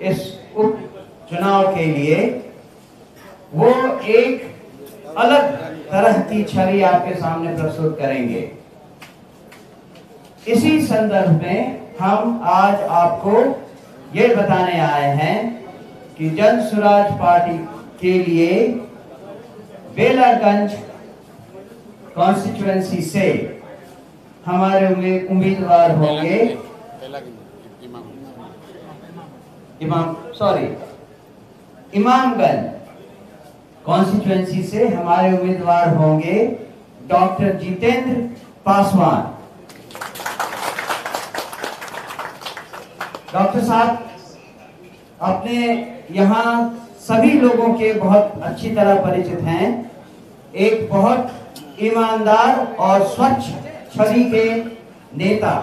इस उप चुनाव के लिए, वो एक अलग तरह की छवि आपके सामने प्रस्तुत करेंगे। इसी संदर्भ में हम आज आपको ये बताने आए हैं कि जन स्वराज पार्टी के लिए बेलागंज कॉन्स्टिट्यूएंसी से हमारे उम्मीदवार होंगे इमामगंज कॉन्स्टिट्यूएंसी से हमारे उम्मीदवार होंगे डॉक्टर जितेंद्र पासवान। डॉक्टर साहब अपने यहाँ सभी लोगों के बहुत अच्छी तरह परिचित हैं। एक बहुत ईमानदार और स्वच्छ छवि के नेता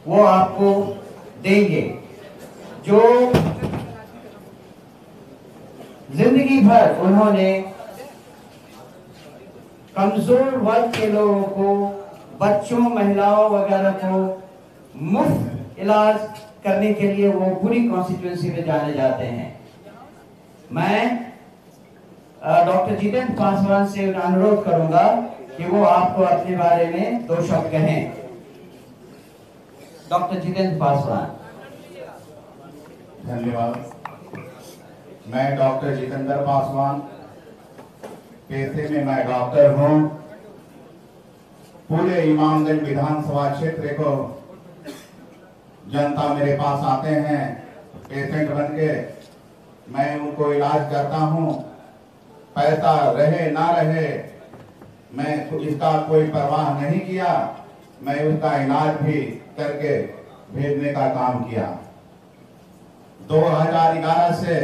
वो आपको देंगे, जो जिंदगी भर उन्होंने कमजोर वर्ग के लोगों को, बच्चों, महिलाओं वगैरह को मुफ्त इलाज करने के लिए वो पूरी कॉन्स्टिट्यूएंसी में जाने जाते हैं। मैं डॉक्टर जितेंद्र पासवान से अनुरोध करूंगा कि वो आपको अपने बारे में 2 शब्द कहें। डॉक्टर जितेंद्र पासवान। धन्यवाद। मैं डॉक्टर जितेंद्र पासवान, पेशे में मैं डॉक्टर हूं। पूरे इमामगंज विधानसभा क्षेत्र को जनता मेरे पास आते हैं पेशेंट बन के, मैं उनको इलाज करता हूं। पैसा रहे ना रहे मैं इसका कोई परवाह नहीं किया, मैं उसका इलाज भी करके भेजने का काम किया। 2011 से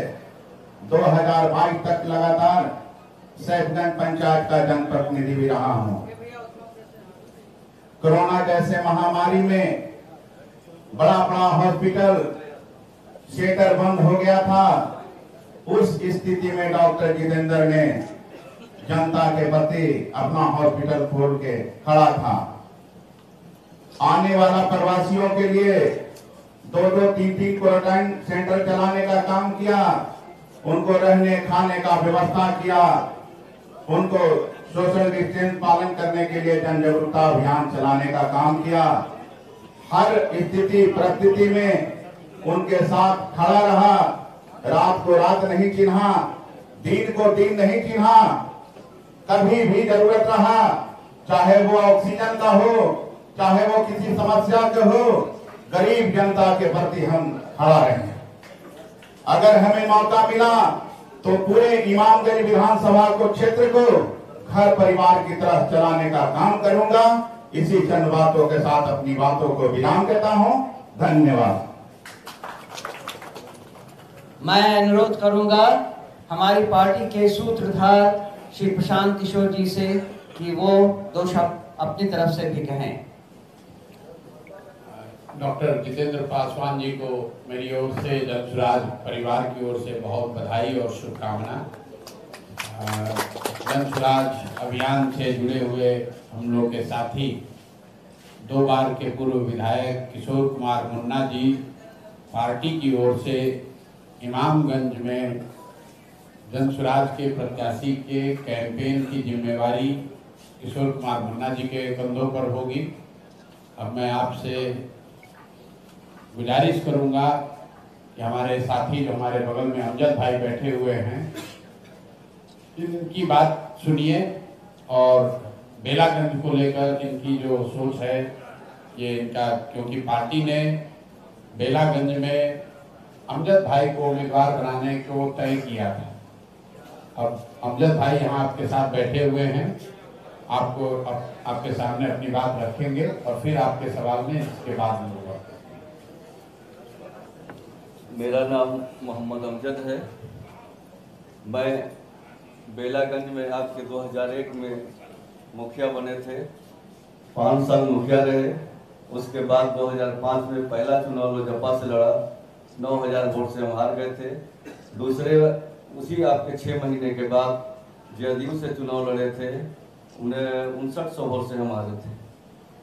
2022 तक लगातार सैफगंज पंचायत का जनप्रतिनिधि भी रहा हूं। कोरोना जैसे महामारी में बड़ा हॉस्पिटल शेटर बंद हो गया था। उस स्थिति में डॉक्टर जितेंद्र ने जनता के प्रति अपना हॉस्पिटल खोल के खड़ा था। आने वाला प्रवासियों के लिए 2-3 क्वारंटाइन सेंटर चलाने का काम किया, उनको रहने खाने का व्यवस्था किया, उनको सोशल डिस्टेंस पालन करने के लिए जन जागरूकता अभियान चलाने का काम किया। हर स्थिति परिस्थिति में उनके साथ खड़ा रहा, रात को रात नहीं चिन्हा, दिन को दिन नहीं चिन्हा। कभी भी जरूरत रहा, चाहे वो ऑक्सीजन का हो, चाहे वो किसी समस्या का हो, गरीब जनता के प्रति हम खड़ा रहे। अगर हमें मौका मिला तो पूरे इमामगंज विधानसभा को क्षेत्र को घर परिवार की तरह चलाने का काम करूंगा। इसी चंद बातों के साथ अपनी बातों को विराम देता हूं। धन्यवाद। मैं अनुरोध करूंगा हमारी पार्टी के सूत्रधार श्री प्रशांत किशोर जी से कि वो 2 शब्द अपनी तरफ से भी कहें। डॉक्टर जितेंद्र पासवान जी को मेरी ओर से, जन स्वराज परिवार की ओर से बहुत बधाई और शुभकामना। जन स्वराज अभियान से जुड़े हुए हम लोग के साथी 2 बार के पूर्व विधायक किशोर कुमार मुन्ना जी, पार्टी की ओर से इमामगंज में जन स्वराज के प्रत्याशी के कैंपेन की जिम्मेवारी किशोर कुमार मुन्ना जी के कंधों पर होगी। अब मैं आपसे गुजारिश करूंगा कि हमारे साथी जो हमारे बगल में अमजद भाई बैठे हुए हैं, इनकी बात सुनिए और बेलागंज को लेकर इनकी जो सोच है ये इनका, क्योंकि पार्टी ने बेलागंज में अमजद भाई को उम्मीदवार बनाने को तय किया था। अब अमजद भाई यहाँ आपके साथ बैठे हुए हैं, आपको आपके सामने अपनी बात रखेंगे और फिर आपके सवाल में इसके बाद में होगा। मेरा नाम मोहम्मद अमजद है। मैं बेलागंज में आपके 2001 में मुखिया बने थे, 5 साल मुखिया रहे। उसके बाद 2005 में पहला चुनाव लोजपा से लड़ा, 9000 वोट से हम हार गए थे। दूसरे उसी आपके 6 महीने के बाद जदयू से चुनाव लड़े थे, उन्हें 5900 वोट से हम हारे थे।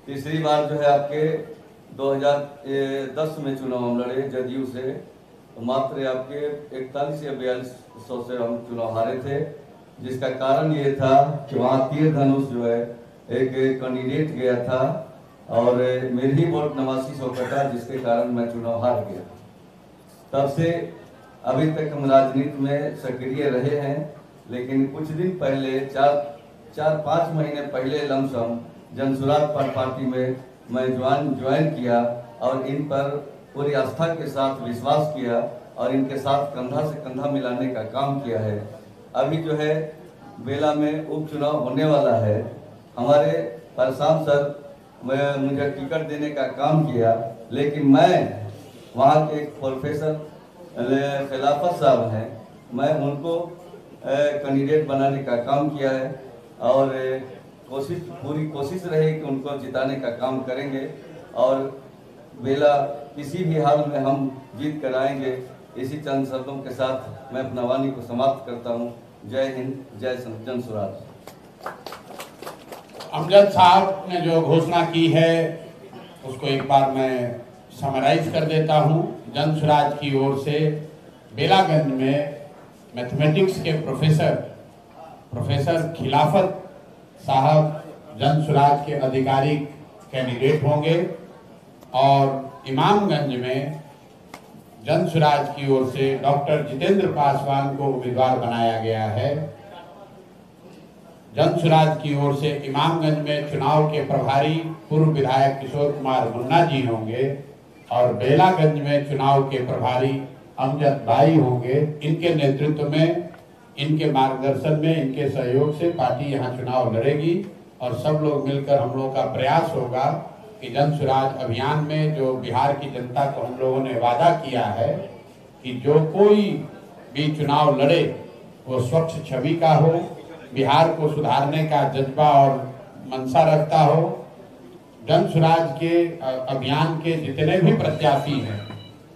तीसरी बार जो है आपके 2010 में चुनाव हम लड़े जदयू से, तो मात्र आपके 41 या 4200 से हम चुनाव हारे थे, जिसका कारण ये था कि वहाँ तीर धनुष जो है एक कैंडिडेट गया था और मेरी ही वोट 8900 कटा, जिसके कारण मैं चुनाव हार गया। तब से अभी तक हम राजनीति में सक्रिय रहे हैं, लेकिन कुछ दिन पहले 4-5 महीने पहले लमसम जनसुराज पार्टी में मैं ज्वाइन किया और इन पर पूरी आस्था के साथ विश्वास किया और इनके साथ कंधा से कंधा मिलाने का काम किया है। अभी जो है बेला में उपचुनाव होने वाला है। हमारे परसाम सर मुझे टिकट देने का काम किया, लेकिन मैं वहाँ के एक प्रोफेसर खिलाफत साहब हैं, मैं उनको कैंडिडेट बनाने का काम किया है और पूरी कोशिश रही कि उनको जिताने का काम करेंगे और बेला किसी भी हाल में हम जीत कर आएंगे। इसी चंद शब्दों के साथ मैं अपना वाणी को समाप्त करता हूँ। जय हिंद, जय जनसुराज। अमजद साहब ने जो घोषणा की है उसको एक बार मैं समराइज कर देता हूँ। जनसुराज की ओर से बेलागंज में मैथमेटिक्स के प्रोफेसर खिलाफत साहब जनसुराज के आधिकारिक कैंडिडेट होंगे और इमामगंज में जनसुराज की ओर से डॉक्टर जितेंद्र पासवान को उम्मीदवार बनाया गया है। जनसुराज की ओर से इमामगंज में चुनाव के प्रभारी पूर्व विधायक किशोर कुमार मुन्ना जी होंगे और बेलागंज में चुनाव के प्रभारी अमजद भाई होंगे। इनके नेतृत्व में, इनके मार्गदर्शन में, इनके सहयोग से पार्टी यहाँ चुनाव लड़ेगी और सब लोग मिलकर हम लोगों का प्रयास होगा कि जनसुराज अभियान में जो बिहार की जनता को हम लोगों ने वादा किया है कि जो कोई भी चुनाव लड़े वो स्वच्छ छवि का हो, बिहार को सुधारने का जज्बा और मंशा रखता हो। जनसुराज के अभियान के जितने भी प्रत्याशी हैं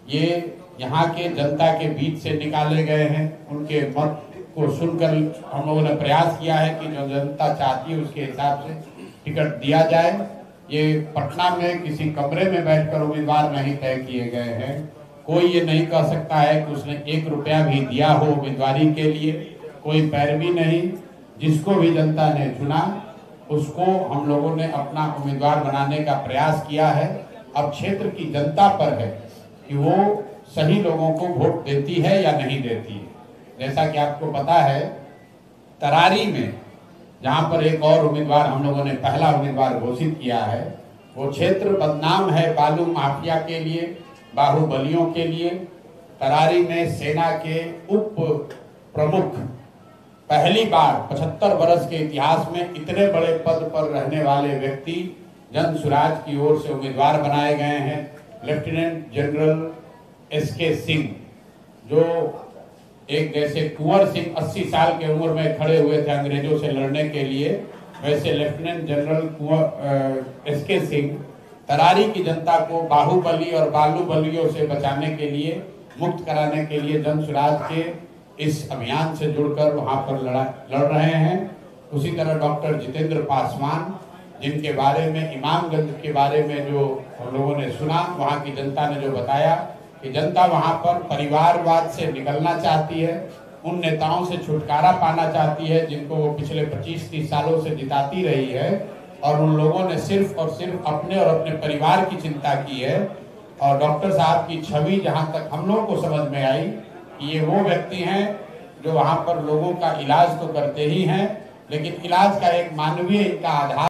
ये यहाँ के जनता के बीच से निकाले गए हैं। उनके मत को सुनकर हम लोगों ने प्रयास किया है कि जो जनता चाहती है उसके हिसाब से टिकट दिया जाए। ये पटना में किसी कमरे में बैठकर उम्मीदवार नहीं तय किए गए हैं। कोई ये नहीं कह सकता है कि उसने 1 रुपया भी दिया हो उम्मीदवारी के लिए, कोई पैरवी नहीं। जिसको भी जनता ने चुना उसको हम लोगों ने अपना उम्मीदवार बनाने का प्रयास किया है। अब क्षेत्र की जनता पर है कि वो सही लोगों को वोट देती है या नहीं देती है। जैसा कि आपको पता है तरारी में जहां पर एक और उम्मीदवार हम लोगों ने पहला उम्मीदवार घोषित किया है, वो क्षेत्र बदनाम है बालू माफिया के लिए, बाहुबलियों के लिए। तरारी में सेना के उप प्रमुख पहली बार 75 वर्ष के इतिहास में इतने बड़े पद पर रहने वाले व्यक्ति जनसुराज की ओर से उम्मीदवार बनाए गए हैं। लेफ्टिनेंट जनरल SK सिंह, जो एक जैसे कुंवर सिंह 80 साल के उम्र में खड़े हुए थे अंग्रेजों से लड़ने के लिए, वैसे lieutenant general SK Singh Tarari की जनता को बाहुबली और बालूबलियों से बचाने के लिए, मुक्त कराने के लिए जनसुराज के इस अभियान से जुड़कर वहां पर लड़ रहे हैं। उसी तरह डॉक्टर जितेंद्र पासवान, जिनके बारे में इमामगंज के बारे में जो हम लोगों ने सुना, वहां की जनता ने जो बताया कि जनता वहां पर परिवारवाद से निकलना चाहती है, उन नेताओं से छुटकारा पाना चाहती है जिनको वो पिछले 25-30 सालों से जिताती रही है और उन लोगों ने सिर्फ और सिर्फ अपने और अपने परिवार की चिंता की है। और डॉक्टर साहब की छवि जहां तक हम लोगों को समझ में आई कि ये वो व्यक्ति हैं जो वहां पर लोगों का इलाज तो करते ही हैं, लेकिन इलाज का एक मानवीय इनका आधार